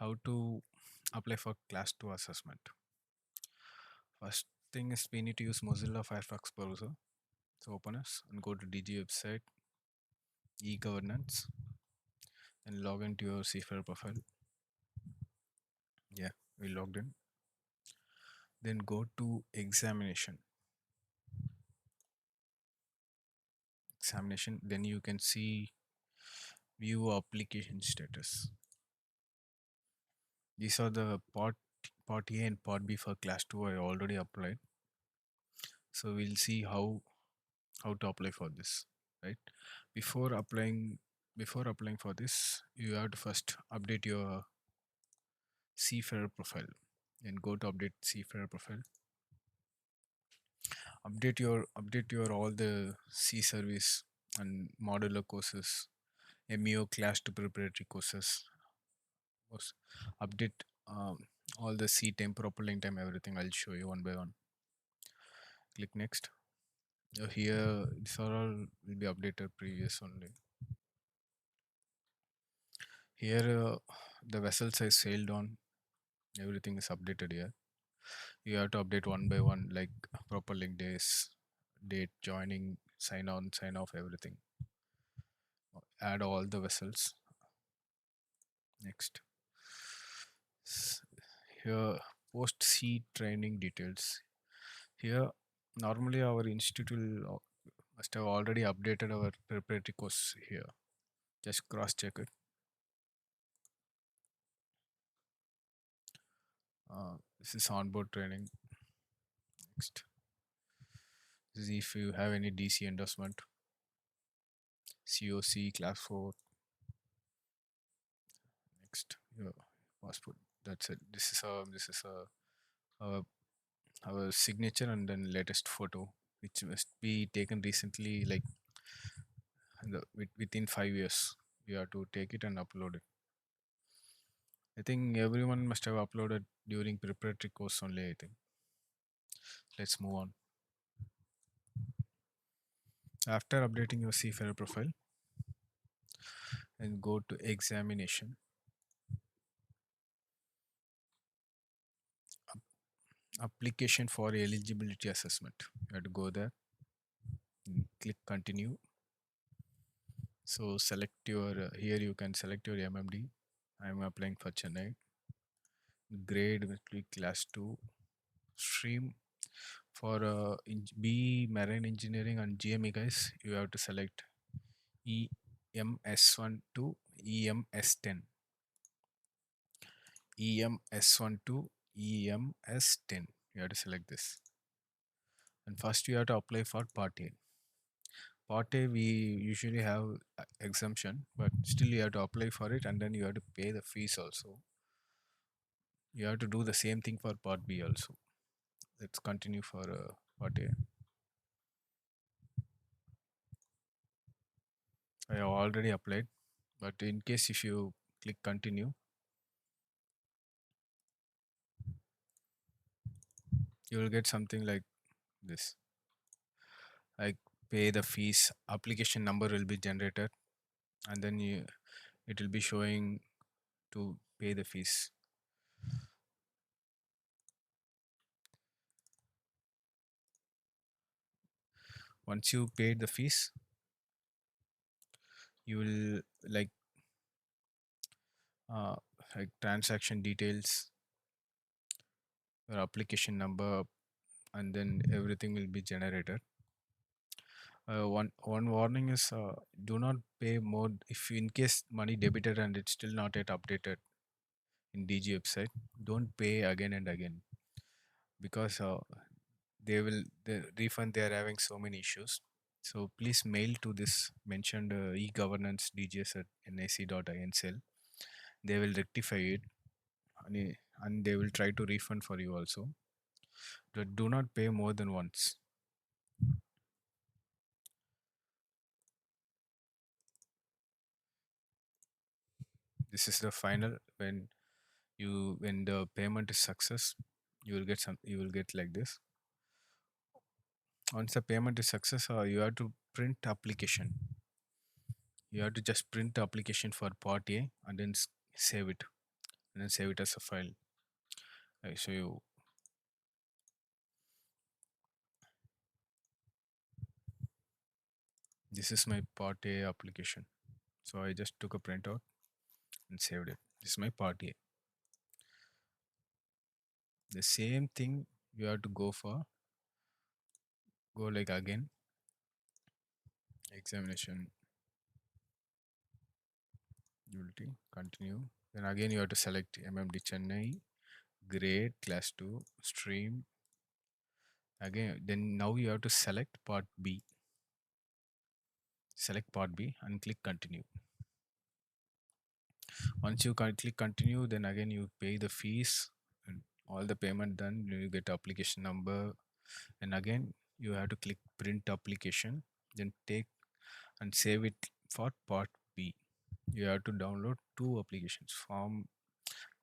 How to apply for class 2 assessment. First thing is we need to use Mozilla Firefox browser. So open us and go to DG website, e-governance, and log into your Seafarer profile. Yeah, we logged in. Then go to examination. Then you can see view application status. These are the part A and part B for class 2 I already applied. So we'll see how to apply for this, right? Before applying before applying for this, you have to first update your Seafarer profile and go to update Seafarer profile. Update your all the C service and modular courses, MEO class to preparatory courses. Course. Update all the C time, propelling time, everything. I'll show you one by one. Click next. Here, these are all will be updated previous only. Here, the vessel size sailed on, everything is updated here. You have to update one by one, like proper link days, date, joining, sign on, sign off, everything. Add all the vessels. Next. S- Here, post C training details. Here, normally our institute will must have already updated our preparatory course here. Just cross check it. This is onboard training. Next. This is if you have any DC endorsement, COC class 4. Next, your passport. That's it. Our, our signature and then latest photo, which must be taken recently, like within 5 years. You have to take it and upload it. I think everyone must have uploaded during preparatory course only. I think. Let's move on. After updating your Seafarer profile, and go to examination. Application for eligibility assessment. You have to go there and click continue. So select your here you can select your MMD. I'm applying for Chennai. Grade will be class 2. Stream for B marine engineering and GME guys, you have to select EMS1 to EMS10. EMS1 to EMS10. You have to select this. And first you have to apply for part A. Part A, we usually have exemption, but still you have to apply for it and then you have to pay the fees also. You have to do the same thing for part B also. Let's continue for part A. I have already applied, but in case if you click continue, you will get something like this. Like pay the fees, application number will be generated, and then it will be showing to pay the fees. Once you paid the fees, you will uh, like transaction details, your application number, and then everything will be generated. One warning is do not pay more if in case money debited and it's still not yet updated in DG website. Don't pay again and again because the refund they are having so many issues. So please mail to this mentioned e-governance dgs at nac.incl. They will rectify it and they will try to refund for you also. But do not pay more than once. This is the final when the payment is success, you will get like this. Once the payment is success, you have to print application. You have to just print the application for part A and then save it. and then save it as a file. I show you. This is my part A application. So I just took a printout and saved it. This is my part A. The same thing you have to go like again, examination, utility, continue. Then again you have to select MMD Chennai, grade, class 2, stream. Again, then now you have to select part B. Select part B and click continue. Once you click continue, then again you pay the fees and all the payment done, you get application number, and again you have to click print application, then take and save it for part B. You have to download two applications, form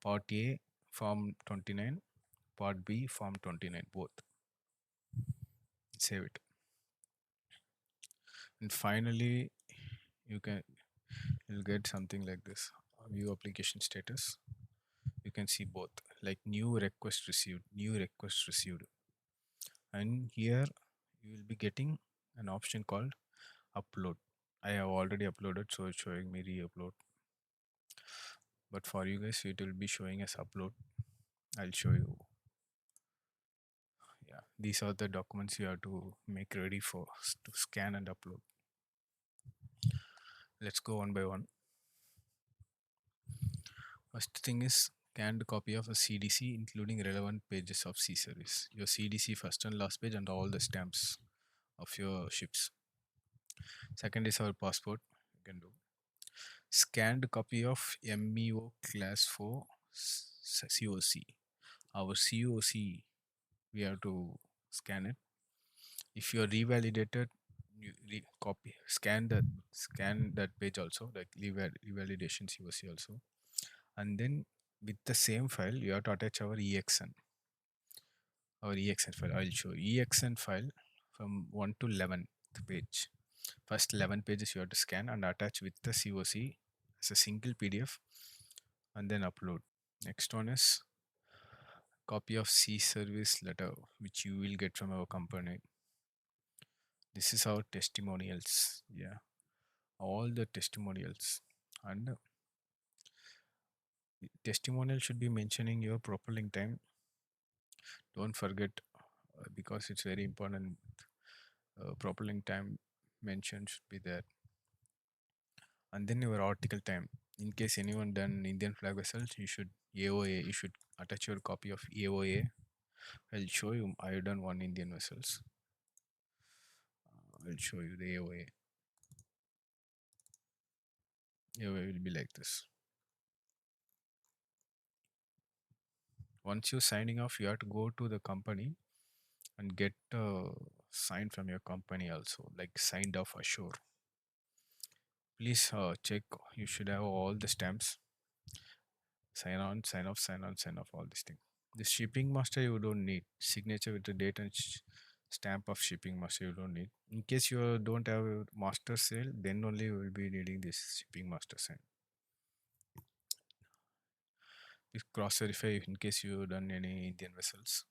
part A, form 29, part B, form 29, both. Save it. And finally, you can you'll get something like this. View application status. You can see both, like new request received, new request received. And here you will be getting an option called upload. I have already uploaded, so it's showing me re-upload. But for you guys, it will be showing as upload. I'll show you. Yeah, these are the documents you have to make ready for to scan and upload. Let's go one by one. First thing is scanned copy of a CDC including relevant pages of C service. Your CDC first and last page and all the stamps of your ships. Second is our passport. You can do scanned copy of MEO class 4 COC. Our COC, we have to scan it. If you are revalidated, you copy scan that page also, like revalidation COC also, and then with the same file you have to attach our EXN file. I'll show you EXN file from 1 to 11th page. First 11 pages you have to scan and attach with the COC as a single PDF and then upload. Next one is copy of C service letter which you will get from our company. This is our testimonials. Yeah, all the testimonials, and testimonial should be mentioning your propelling time. Don't forget, because it's very important. Propelling time mention should be there, and then your article time. In case anyone done Indian flag vessels, you should AOA. You should attach your copy of AOA. I'll show you. I've done one Indian vessels. I'll show you the AOA. AOA will be like this. Once you're signing off, you have to go to the company and get sign from your company also, like signed off assure. Please check. You should have all the stamps. Sign on, sign off, sign on, sign off. All these things. The shipping master you don't need. Signature with the date and stamp of shipping master you don't need. In case you don't have a master sale, then only you will be needing this shipping master sign. Please cross verify in case you done any Indian vessels.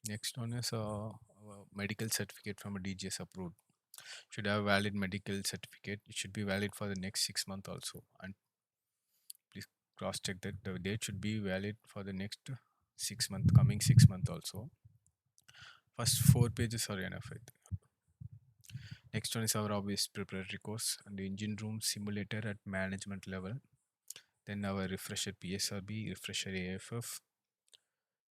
Next one is a medical certificate from a DGS approved. Should have valid medical certificate. It should be valid for the next 6 months also. And please cross check that the date should be valid for the next 6 month, coming 6 month also. First 4 pages are enough. Next one is our obvious preparatory course and the engine room simulator at management level. Then our refresher PSRB, refresher AFF.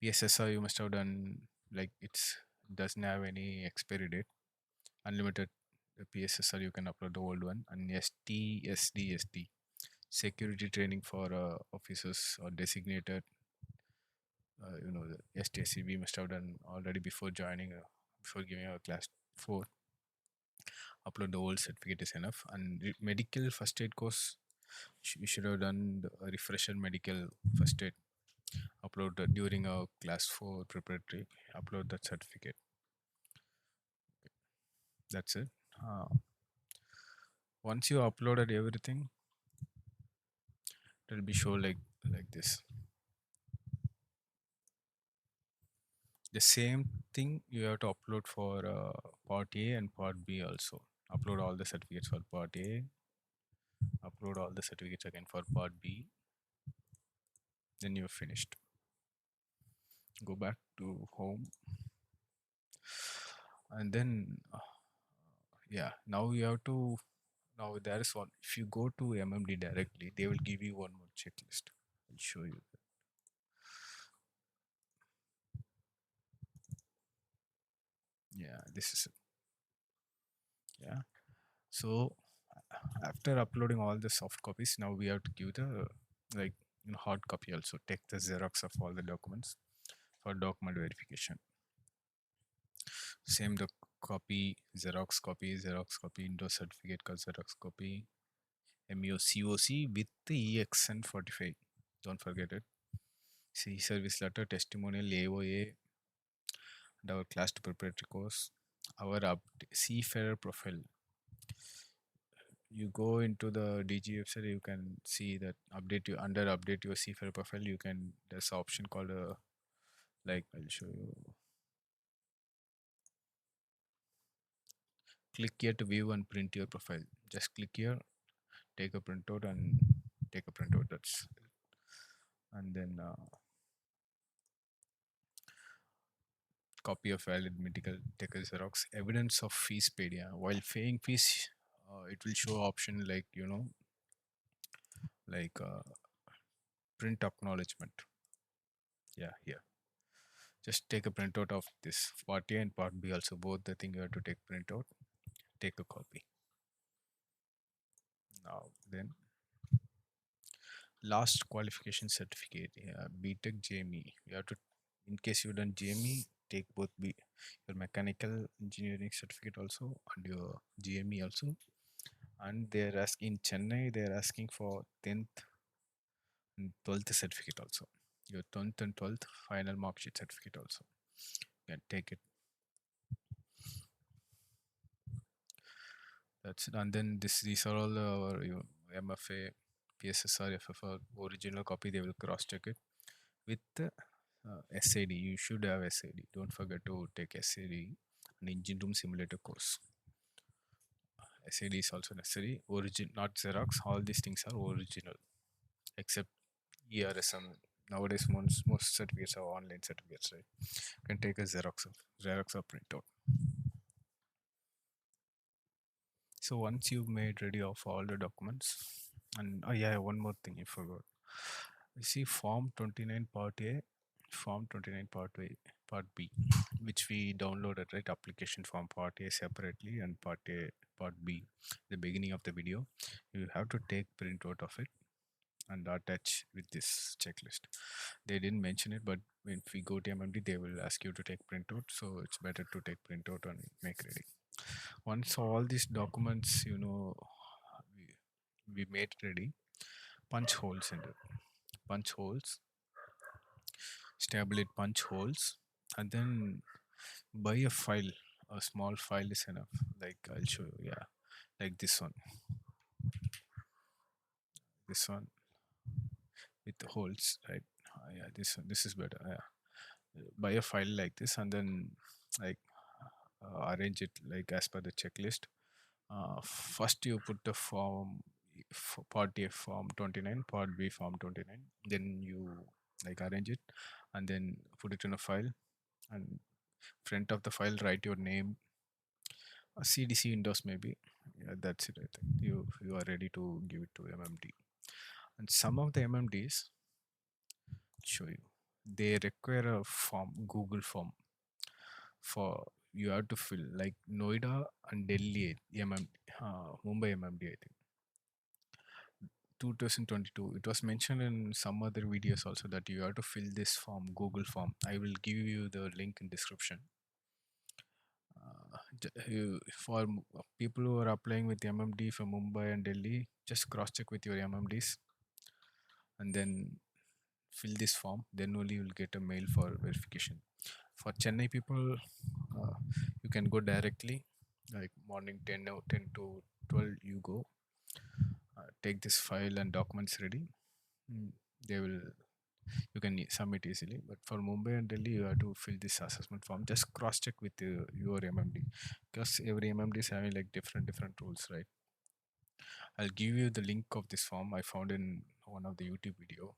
PSSR you must have done, like it's doesn't have any expiry date. Unlimited PSSR you can upload the old one. And STSD security training for officers or designated. The STSC we must have done already before joining, before giving our class 4. Upload the old certificate is enough. And medical first aid course, we should have done the refresher medical first aid. Upload during our class 4 preparatory. Upload that certificate. That's it. Once you uploaded everything, it will be show like this. The same thing you have to upload for part A and part B also. Upload all the certificates for part A, upload all the certificates again for part B, then you're finished. Go back to home, and then yeah, now you have to, now there is one. If you go to MMD directly, they will give you one more checklist. I'll show you. Yeah, this is it. Yeah. So after uploading all the soft copies, now we have to give the like hard copy also. Take the Xerox of all the documents for document verification. Same the copy, Xerox copy, Indo certificate called Xerox copy, MUCOC with the EXN45. Don't forget it. C service letter, testimonial, AOA, and our class to preparatory course. Our seafarer profile. You go into the DG website, you can see that update you under update your seafarer profile. You can, there's an option called like I'll show you. Click here to view and print your profile. Just click here, take a printout and take a printout. That's, and then copy of valid medical, take a Xerox, evidence of fees paid. Yeah, while paying fees, it will show option like like print acknowledgement. Yeah, here. Just take a printout of this part A and part B also. Both the thing you have to take printout. Take a copy. Now then, last qualification certificate. Yeah, BTech JME. You have to, in case you done JME, take both your mechanical engineering certificate also and your GME also. And they're asking in Chennai, they're asking for 10th and 12th certificate also. Your 10th and 12th final mark sheet certificate also. You can take it. That's it. And then these are all your MFA, PSSR, FFR original copy. They will cross check it with the SAD. You should have SAD. Don't forget to take SAD, an engine room simulator course. SAD is also necessary. Origin, not Xerox. All these things are original, except ERSM. Nowadays, most certificates are online certificates, right? You can take a Xerox or printout. So once you've made ready of all the documents, and oh yeah, one more thing you forgot. You see Form 29 Part A, Form 29 Part A, Part B, which we downloaded, right? Application form Part A separately and Part A, Part B, the beginning of the video. You have to take print out of it and attach with this checklist. They didn't mention it, but if we go to MMD, they will ask you to take printout. So it's better to take printout and make ready. Once all these documents, we made ready, punch holes in it. Punch holes, stabilize punch holes, and then buy a file. A small file is enough. Like I'll show you. Yeah, like this one with the holes, right? Yeah, this one. This is better. Yeah, buy a file like this, and then like arrange it like as per the checklist. First you put the form part A form 29, part B form 29, then you like arrange it and then put it in a file, and front of the file write your name, a CDC endorse maybe. Yeah, that's it. I think you are ready to give it to MMD. And some of the MMDs show you, they require a form, Google form, for you have to fill like Noida and Delhi Mumbai MMD, I think 2022. It was mentioned in some other videos also that you have to fill this form, Google form. I will give you the link in description. For people who are applying with MMD from Mumbai and Delhi, just cross check with your MMDs and then fill this form. Then only you will get a mail for verification. For Chennai people, you can go directly, like morning 10 to 12 you go. take this file and documents ready, mm, they will you can submit easily. But for Mumbai and Delhi, you have to fill this assessment form. Just cross check with your MMD, because every MMD is having like different rules, right? I'll give you the link of this form I found in one of the YouTube video.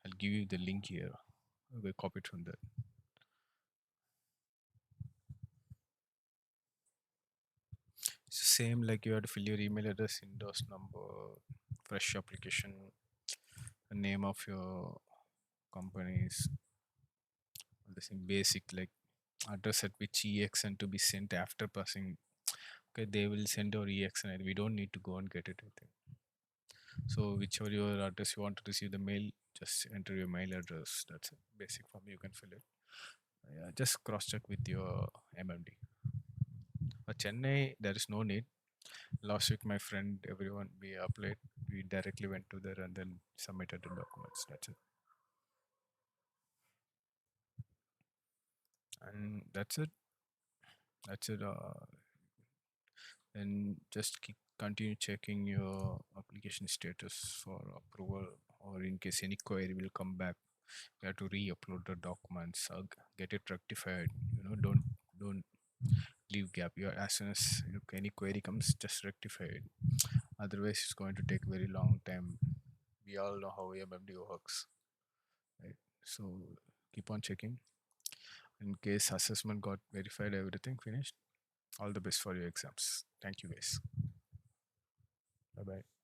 I'll give you the link here. We'll copy it from there. It's the same, like you have to fill your email address, endorse number, fresh application, the name of your companies, the same basic like address at which EXN to be sent after passing. Okay, they will send your EXN. We don't need to go and get it, I think. So whichever your address you want to receive the mail, just enter your mail address. That's a basic form. You can fill it. Yeah, just cross check with your MMD. Chennai, there is no need. Last week, my friend, everyone, we applied. We directly went to there and then submitted the documents. That's it. And that's it. That's it. And just keep continue checking your application status for approval, or in case any query will come back, you have to re-upload the documents or get it rectified. Don't leave gap. You as soon as any query comes, just rectify it. Otherwise, it's going to take very long time. We all know how MMD works, right? So keep on checking. In case assessment got verified, everything finished. All the best for your exams. Thank you, guys. Bye bye.